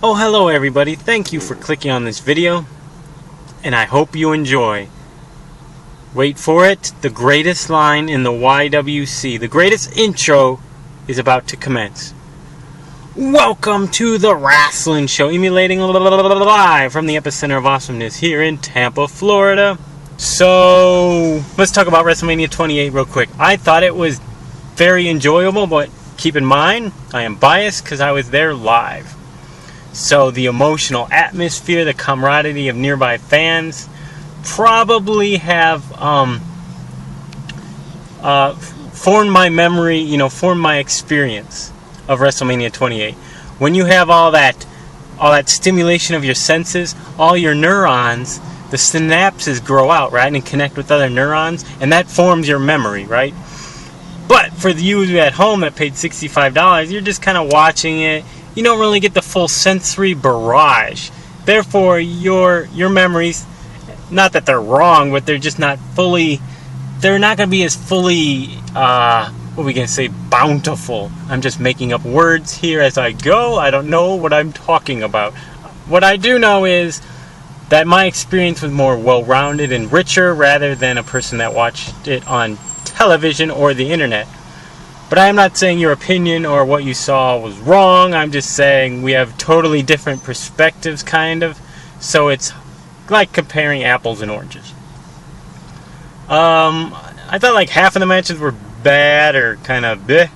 Oh, hello everybody. Thank you for clicking on this video, and I hope you enjoy. Wait for it. The greatest line in the YWC, the greatest intro, is about to commence. Welcome to The Wrestling Show, emulating live from the epicenter of awesomeness here in Tampa, Florida. So, let's talk about WrestleMania 28 real quick. I thought it was very enjoyable, but keep in mind, I am biased because I was there live. So the emotional atmosphere, the camaraderie of nearby fans probably have formed my memory, formed my experience of WrestleMania 28. When you have all that stimulation of your senses, all your neurons, the synapses grow out, right, and connect with other neurons, and that forms your memory, right? But for you at home that paid $65, you're just kind of watching it. You don't really get the full sensory barrage. Therefore, your memories, not that they're wrong, but they're just not fully, they're not going to be as fully, what are we going to say, bountiful. I'm just making up words here as I go. I don't know what I'm talking about. What I do know is that my experience was more well-rounded and richer rather than a person that watched it on television or the internet. But I am not saying your opinion or what you saw was wrong. I'm just saying we have totally different perspectives, kind of. So it's like comparing apples and oranges. I thought like half of the matches were bad or kind of bleh,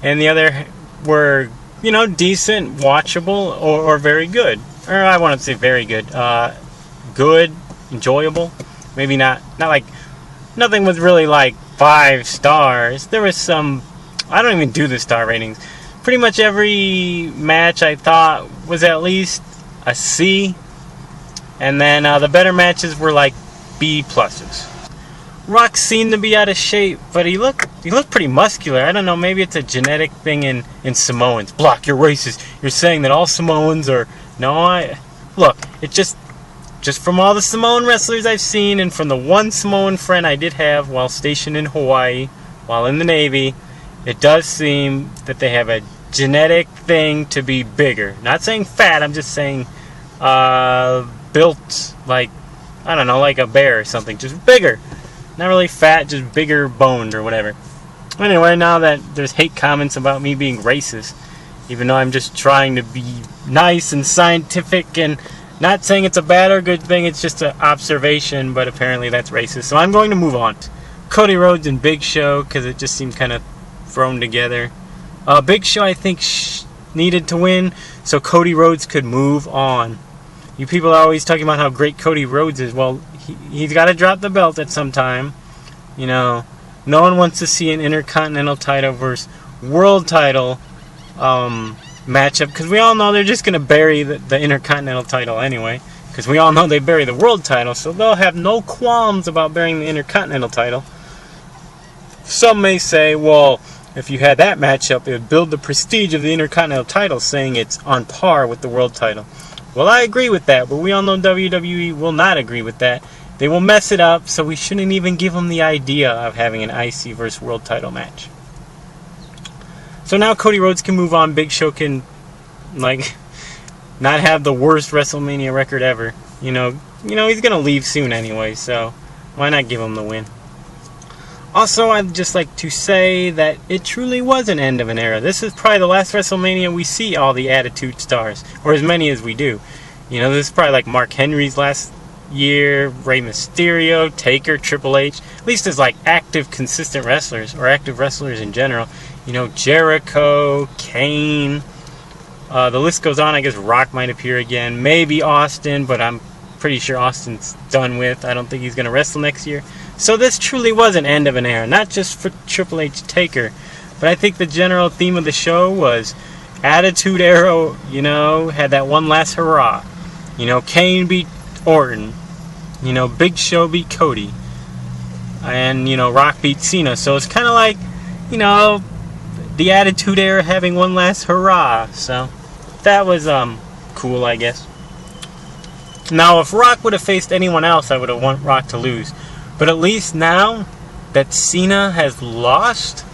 and the other were, decent, watchable, or very good. Or I want to say very good. Good, enjoyable. Maybe not like, nothing was really like 5 stars. There was some, I don't even do the star ratings. Pretty much every match I thought was at least a C. And then the better matches were like B pluses. Rock seemed to be out of shape, but he looked pretty muscular. I don't know, maybe it's a genetic thing in Samoans. Block, you're racist. You're saying that all Samoans are... No, look, it just from all the Samoan wrestlers I've seen, and from the one Samoan friend I did have while stationed in Hawaii, while in the Navy, it does seem that they have a genetic thing to be bigger. Not saying fat, I'm just saying built like, I don't know, like a bear or something. Just bigger. Not really fat, just bigger boned or whatever. Anyway, now that there's hate comments about me being racist, even though I'm just trying to be nice and scientific and not saying it's a bad or good thing, it's just an observation, but apparently that's racist. So I'm going to move on. Cody Rhodes and Big Show, because it just seemed kind of thrown together. Big Show, I think, needed to win so Cody Rhodes could move on. You people are always talking about how great Cody Rhodes is. Well, he's got to drop the belt at some time. No one wants to see an Intercontinental title versus World title matchup, because we all know they're just going to bury the Intercontinental title anyway, because we all know they bury the World title, so they'll have no qualms about burying the Intercontinental title. Some may say, well, if you had that matchup, it would build the prestige of the Intercontinental title, saying it's on par with the World title. Well, I agree with that, but we all know WWE will not agree with that. They will mess it up, so we shouldn't even give them the idea of having an IC versus World title match. So now Cody Rhodes can move on. Big Show can, not have the worst WrestleMania record ever. He's going to leave soon anyway, so why not give him the win? Also, I'd just like to say that it truly was an end of an era. This is probably the last WrestleMania we see all the Attitude Stars, or as many as we do. This is probably like Mark Henry's last year, Rey Mysterio, Taker, Triple H, at least as like active, consistent wrestlers, or active wrestlers in general. Jericho, Kane, the list goes on. I guess Rock might appear again, maybe Austin, but I'm pretty sure Austin's done with. I don't think he's going to wrestle next year. So this truly was an end of an era, not just for Triple H, Taker, but I think the general theme of the show was Attitude Era, had that one last hurrah. Kane beat Orton, Big Show beat Cody, and, Rock beat Cena. So it's kind of like, the Attitude Era having one last hurrah. So that was cool, I guess. Now, if Rock would have faced anyone else, I would have want Rock to lose. But at least now that Cena has lost,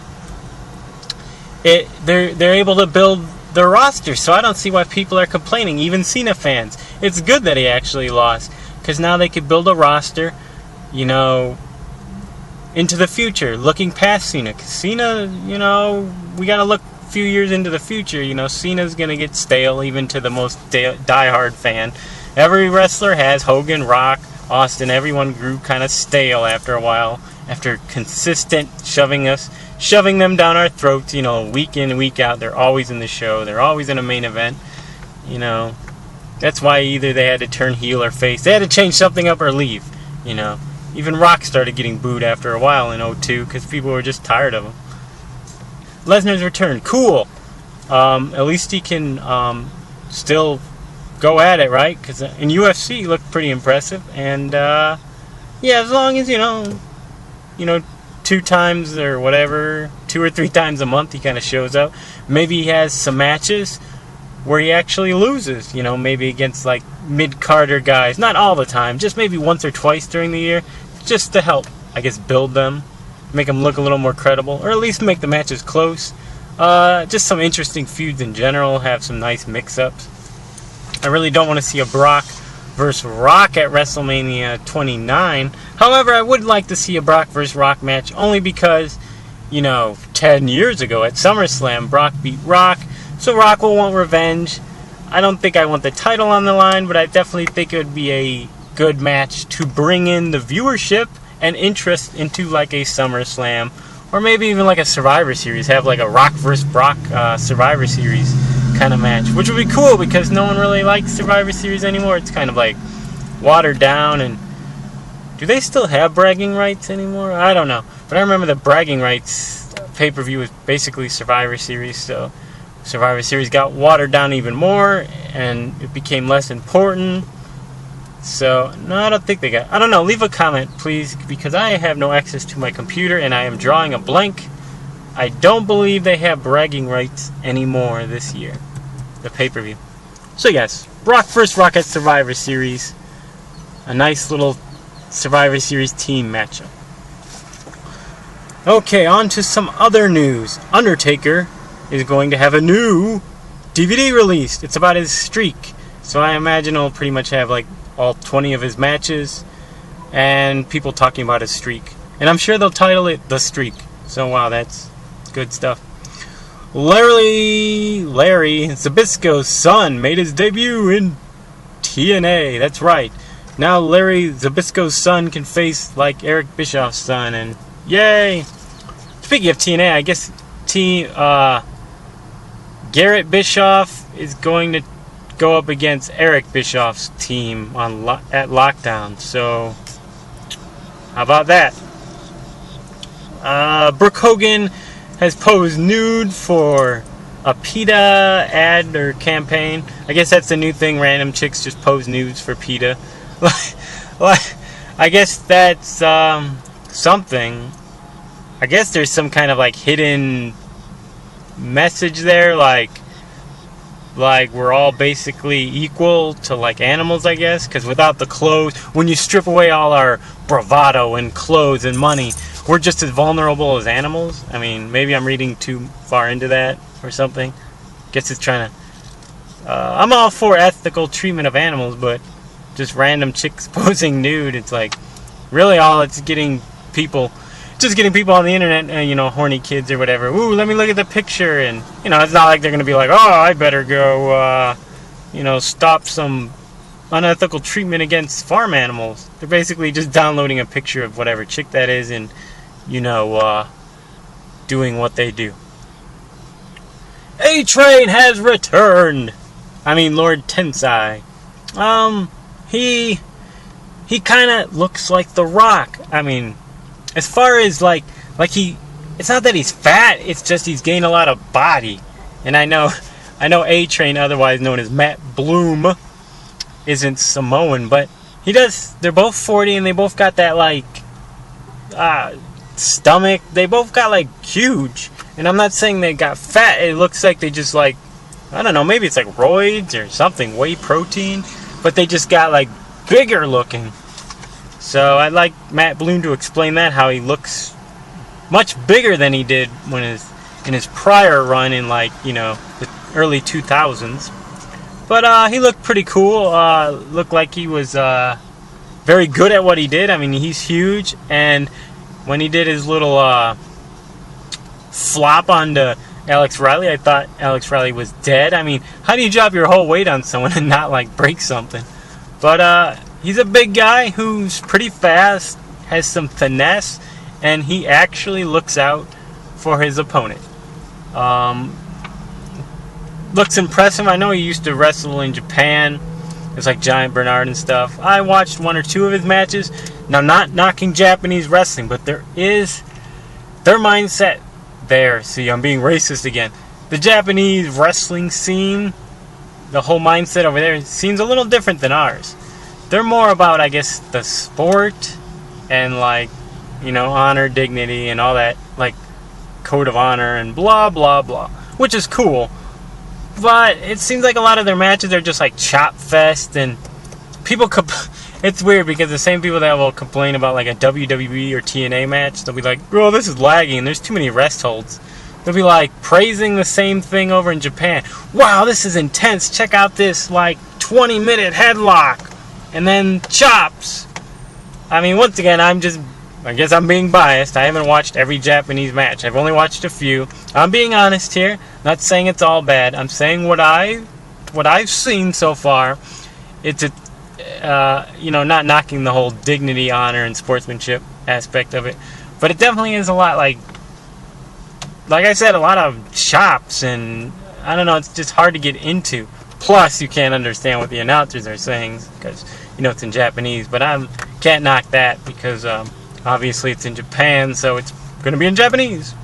they're able to build the roster, so I don't see why people are complaining, even Cena fans. It's good that he actually lost, because now they could build a roster, you know, into the future, looking past Cena. 'Cause Cena, you know, we got to look a few years into the future. You know, Cena's going to get stale, even to the most diehard fan. Every wrestler has. Hogan, Rock, Austin, everyone grew kind of stale after a while, after consistent shoving them down our throats, you know, week in and week out. They're always in the show. They're always in a main event. You know, that's why either they had to turn heel or face. They had to change something up or leave, you know. Even Rock started getting booed after a while in 02 because people were just tired of him. Lesnar's return. Cool. At least he can still go at it, right? Because in UFC he looked pretty impressive. And, yeah, as long as, you know, 2 times or whatever, 2 or 3 times a month he kind of shows up. Maybe he has some matches where he actually loses, you know, maybe against like mid-carder guys. Not all the time, just maybe once or twice during the year, just to help, I guess, build them, make them look a little more credible, or at least make the matches close. Just some interesting feuds in general, have some nice mix-ups. I really don't want to see a Brock versus Rock at WrestleMania 29. However, I would like to see a Brock versus Rock match, only because, you know, 10 years ago at SummerSlam, Brock beat Rock, so Rock will want revenge. I don't think I want the title on the line, but I definitely think it would be a good match to bring in the viewership and interest into like a SummerSlam, or maybe even like a Survivor Series. Have like a Rock vs. Brock Survivor Series kind of match, which would be cool because no one really likes Survivor Series anymore. It's kind of like watered down. And do they still have bragging rights anymore? I don't know, but I remember the bragging rights pay-per-view was basically Survivor Series, so Survivor Series got watered down even more and it became less important. So no, I don't think they got, I don't know, leave a comment please, because I have no access to my computer and I am drawing a blank. I don't believe they have bragging rights anymore this year, the pay-per-view. So yes, Brock vs. Rock at Survivor Series. A nice little Survivor Series team matchup. Okay, on to some other news. Undertaker is going to have a new DVD released. It's about his streak. So I imagine it'll pretty much have like all 20 of his matches and people talking about his streak. And I'm sure they'll title it The Streak. So wow, that's good stuff. Larry Zbyszko's son made his debut in TNA. That's right. Now Larry Zbyszko's son can face like Eric Bischoff's son, and yay! Speaking of TNA, I guess Garrett Bischoff is going to go up against Eric Bischoff's team at Lockdown. So how about that? Brook Hogan has posed nude for a PETA ad or campaign. I guess that's the new thing. Random chicks just pose nudes for PETA. I guess that's something. I guess there's some kind of like hidden message there, like we're all basically equal to like animals, I guess, because without the clothes, when you strip away all our bravado and clothes and money, we're just as vulnerable as animals. I mean, maybe I'm reading too far into that or something. Guess it's trying to I'm all for ethical treatment of animals, but just random chicks posing nude, it's like really all it's getting people, just getting people on the internet, you know, horny kids or whatever. Ooh, let me look at the picture. And, you know, it's not like they're going to be like, oh, I better go, you know, stop some unethical treatment against farm animals. They're basically just downloading a picture of whatever chick that is and, you know, doing what they do. A-Train has returned. I mean, Lord Tensai. He kind of looks like The Rock. I mean, as far as like it's not that he's fat, it's just he's gained a lot of body. And I know A-Train, otherwise known as Matt Bloom, isn't Samoan, but he does. They're both 40 and they both got that like stomach. They both got like huge. And I'm not saying they got fat. It looks like they just like, I don't know, maybe it's like roids or something, whey protein, but they just got like bigger looking. So I'd like Matt Bloom to explain that, how he looks much bigger than he did when in his prior run in, like, you know, the early 2000s. But he looked pretty cool. Looked like he was very good at what he did. I mean, he's huge, and when he did his little flop onto Alex Riley, I thought Alex Riley was dead. I mean, how do you drop your whole weight on someone and not like break something? But he's a big guy who's pretty fast, has some finesse, and he actually looks out for his opponent. Looks impressive. I know he used to wrestle in Japan. It's like Giant Bernard and stuff. I watched 1 or 2 of his matches. Now, not knocking Japanese wrestling, but there is their mindset there. See, I'm being racist again. The Japanese wrestling scene, the whole mindset over there seems a little different than ours. They're more about, I guess, the sport and, like, you know, honor, dignity, and all that, like, code of honor and blah, blah, blah, which is cool. But it seems like a lot of their matches are just like chop fest, and people it's weird because the same people that will complain about like a WWE or TNA match, they'll be like, bro, this is lagging, there's too many rest holds. They'll be like praising the same thing over in Japan. Wow, this is intense, check out this like 20-minute headlock and then chops. I mean, once again, I guess I'm being biased. I haven't watched every Japanese match. I've only watched a few. I'm being honest here. Not saying it's all bad. I'm saying what I've seen so far. It's you know, not knocking the whole dignity, honor, and sportsmanship aspect of it, but it definitely is a lot like I said, a lot of chops, and I don't know. It's just hard to get into. Plus, you can't understand what the announcers are saying because you know it's in Japanese. But I can't knock that because obviously it's in Japan, so it's going to be in Japanese.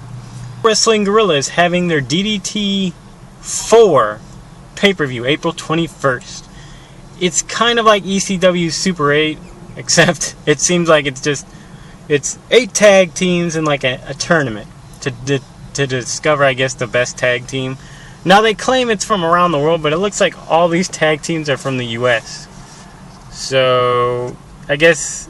Wrestling Guerrilla is having their DDT 4 pay-per-view April 21st. It's kind of like ECW's Super 8, except it seems like it's 8 tag teams in like a tournament to discover, I guess, the best tag team. Now they claim it's from around the world, but it looks like all these tag teams are from the US. So I guess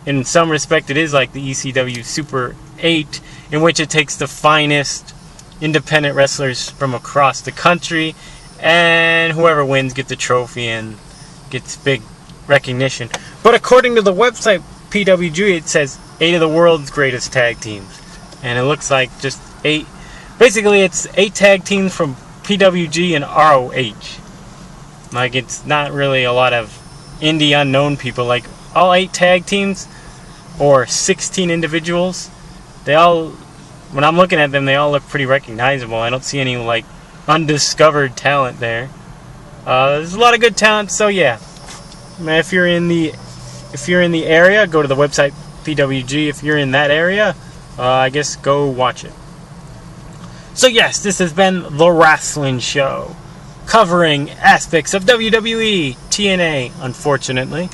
in some respect it is like the ECW Super 8, in which it takes the finest independent wrestlers from across the country, and whoever wins gets a trophy and gets big recognition. But according to the website PWG, it says 8 of the world's greatest tag teams, and it looks like just 8. Basically, it's 8 tag teams from PWG and ROH. Like, it's not really a lot of indie unknown people. Like, all 8 tag teams, or 16 individuals, they all, when I'm looking at them, they all look pretty recognizable. I don't see any, like, undiscovered talent there. There's a lot of good talent, so yeah. If you're in the area, go to the website PWG. If you're in that area, I guess go watch it. So yes, this has been The Wrestling Show, covering aspects of WWE, TNA, unfortunately,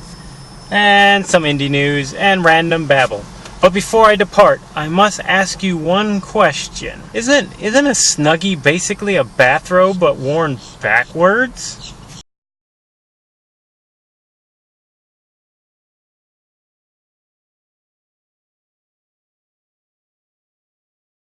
and some indie news and random babble. But before I depart, I must ask you one question. Isn't a Snuggie basically a bathrobe but worn backwards?